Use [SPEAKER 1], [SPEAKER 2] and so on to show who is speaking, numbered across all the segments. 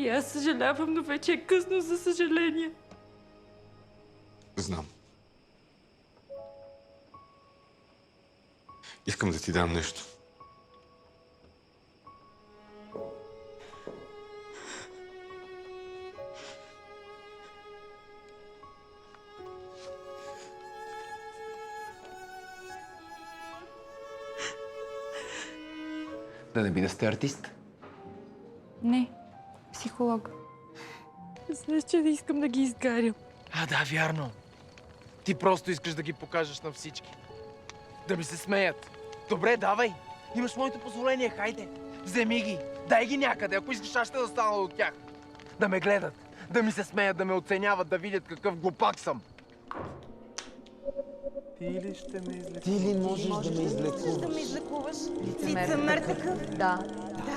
[SPEAKER 1] И аз съжалявам, но вече е късно, за съжаление.
[SPEAKER 2] Знам. Искам да ти дам нещо.
[SPEAKER 3] Да не би да сте артист?
[SPEAKER 1] Не, психолог. Знаеш, че не искам да ги изгарям.
[SPEAKER 4] Да, вярно. Ти просто искаш да ги покажеш на всички. Да ми се смеят. Добре, давай. Имаш моето позволение, хайде. Вземи ги. Дай ги някъде, ако искаш, аз ще да стана от тях. Да ме гледат, да ми се смеят, да ме оценяват, да видят какъв глупак съм.
[SPEAKER 5] Ти ли ще ме излекуваш?
[SPEAKER 3] Ти ли можеш да ме излекуваш?
[SPEAKER 6] излекуваш?
[SPEAKER 7] Лицемер такъв. Да.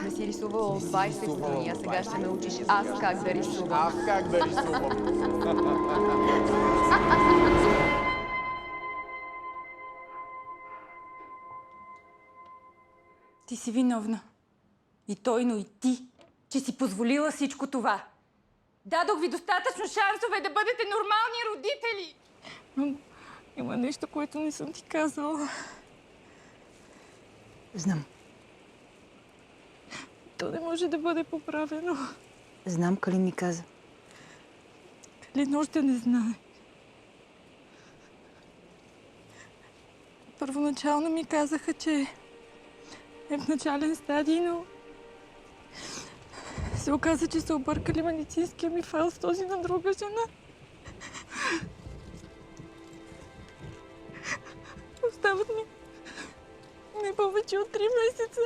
[SPEAKER 7] Не си рисувал 20 години, а сега ще ме учиш аз как да рисувам.
[SPEAKER 5] Аз как да рисувам?
[SPEAKER 1] Ти си виновна. И той, но и ти, че си позволила всичко това. Дадох ви достатъчно шансове да бъдете нормални родители. Но има нещо, което не съм ти казала.
[SPEAKER 6] Знам.
[SPEAKER 1] То не може да бъде поправено.
[SPEAKER 6] Знам, Калин ми каза.
[SPEAKER 1] Калин още не знае. Първоначално ми казаха, че е в начален стадий, но се оказа, че са объркали медицинския ми файл с този на друга жена. Остават ми не повече от 3 месеца.